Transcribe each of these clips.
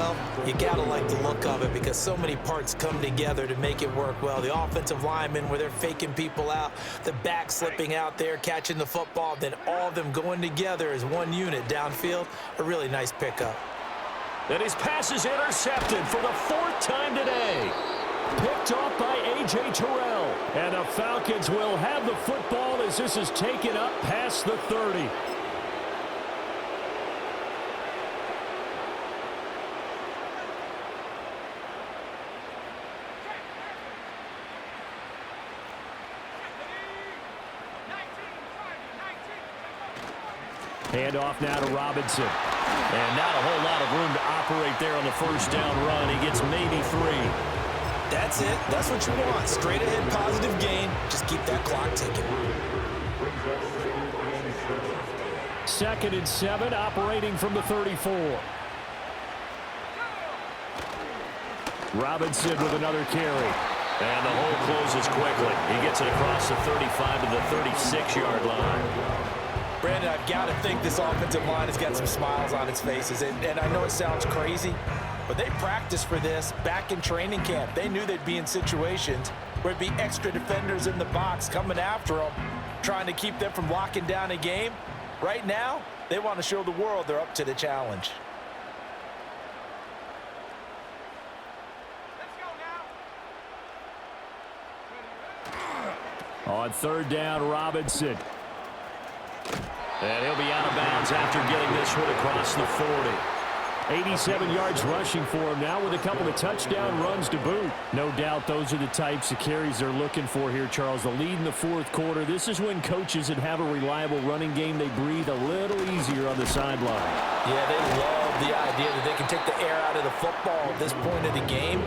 Well, you gotta like the look of it because so many parts come together to make it work well. The offensive linemen, where they're faking people out, the back slipping out there, catching the football, then all of them going together as one unit downfield. A really nice pickup. And his pass is intercepted for the 4th time today. Picked off by A.J. Terrell. And the Falcons will have the football as this is taken up past the 30. Handoff now to Robinson. And not a whole lot of room to operate there on the first down run. He gets maybe 3. That's it. That's what you want. Straight ahead positive gain. Just keep that clock ticking. 2nd and 7, operating from the 34. Robinson with another carry. And the hole closes quickly. He gets it across the 35 to the 36-yard line. Brandon, I've got to think this offensive line has got some smiles on its faces. And I know it sounds crazy, but they practiced for this back in training camp. They knew they'd be in situations where it'd be extra defenders in the box coming after them, trying to keep them from locking down a game. Right now, they want to show the world they're up to the challenge. On 3rd down, Robinson. And he'll be out of bounds after getting this one across the 40. 87 yards rushing for him now with a couple of touchdown runs to boot. No doubt those are the types of carries they're looking for here, Charles. The lead in the 4th quarter. This is when coaches that have a reliable running game, they breathe a little easier on the sideline. Yeah, they love the idea that they can take the air out of the football at this point of the game.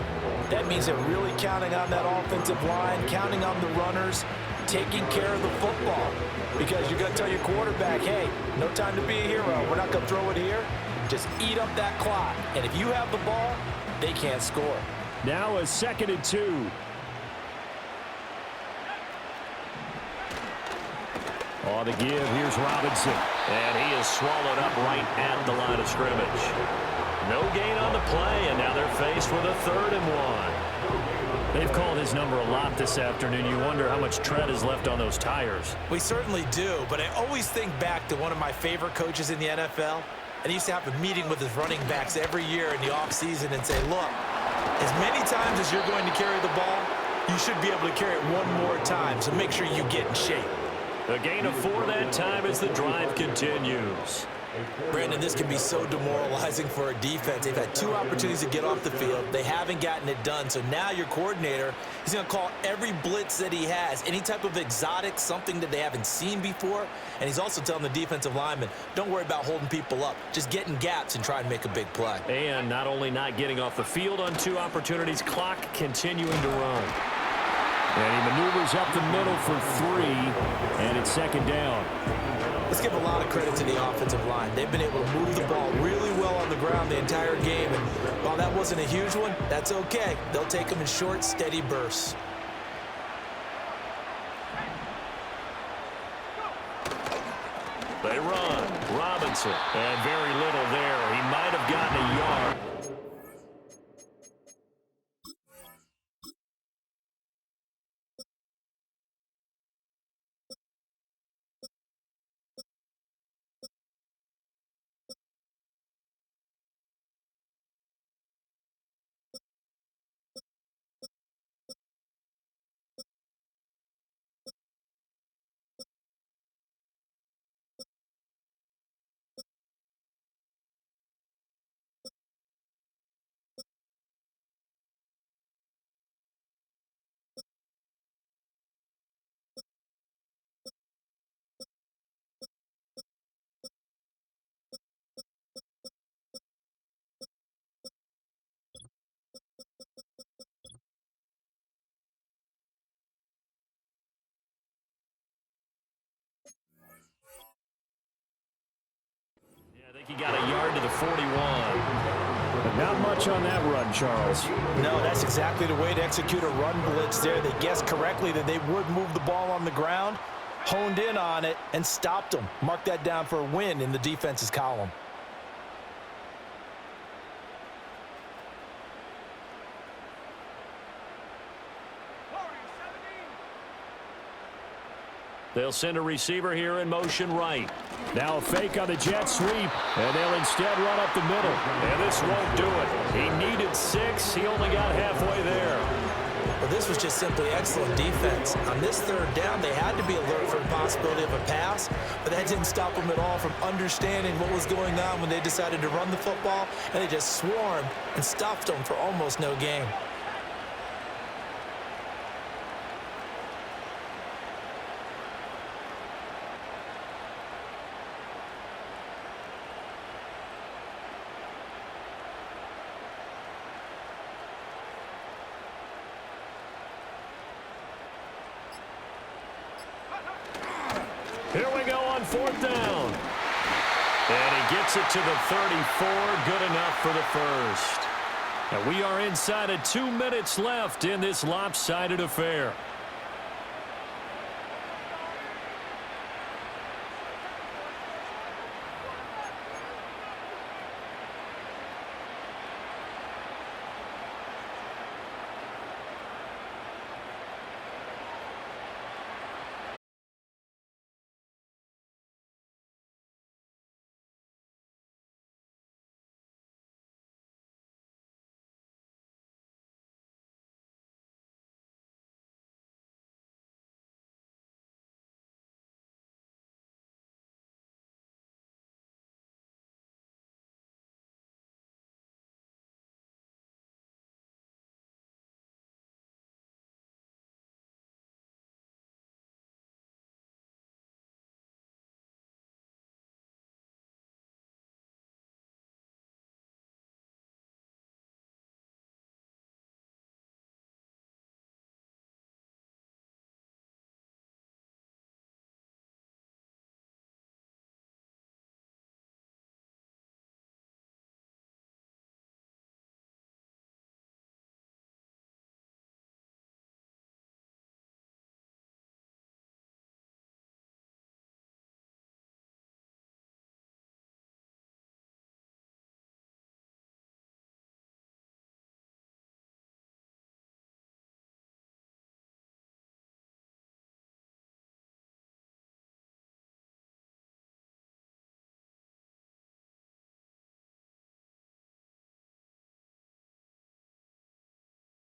That means they're really counting on that offensive line, counting on the runners, taking care of the football. Because you're going to tell your quarterback, hey, no time to be a hero. We're not going to throw it here. Just eat up that clock. And if you have the ball, they can't score. Now a 2nd and 2. On the give, here's Robinson. And he is swallowed up right at the line of scrimmage. No gain on the play, and now they're faced with a 3rd and 1. They've called his number a lot this afternoon. You wonder how much tread is left on those tires. We certainly do, but I always think back to one of my favorite coaches in the NFL. And he used to have a meeting with his running backs every year in the offseason and say, look, as many times as you're going to carry the ball, you should be able to carry it one more time, so make sure you get in shape. A gain of 4 that time as the drive continues. Brandon, this can be so demoralizing for a defense. They've had 2 opportunities to get off the field. They haven't gotten it done. So now your coordinator is going to call every blitz that he has, any type of exotic, something that they haven't seen before. And he's also telling the defensive linemen, don't worry about holding people up. Just get in gaps and try and make a big play. And not only not getting off the field on 2 opportunities, clock continuing to run. And he maneuvers up the middle for 3, and it's 2nd down. Let's give a lot of credit to the offensive line. They've been able to move the ball really well on the ground the entire game. And while that wasn't a huge one, that's okay. They'll take them in short, steady bursts. They run. Robinson. And very little there. He might have gotten a yard. I think he got a yard to the 41. But not much on that run, Charles. No, that's exactly the way to execute a run blitz there. They guessed correctly that they would move the ball on the ground, honed in on it, and stopped them. Mark that down for a win in the defense's column. They'll send a receiver here in motion right. Now a fake on the jet sweep, and they'll instead run up the middle. And this won't do it. He needed 6. He only got halfway there. Well, this was just simply excellent defense. On this third down, they had to be alert for the possibility of a pass, but that didn't stop them at all from understanding what was going on when they decided to run the football, and they just swarmed and stuffed them for almost no gain. Here we go on 4th down. And he gets it to the 34. Good enough for the first. And we are inside of 2 minutes left in this lopsided affair.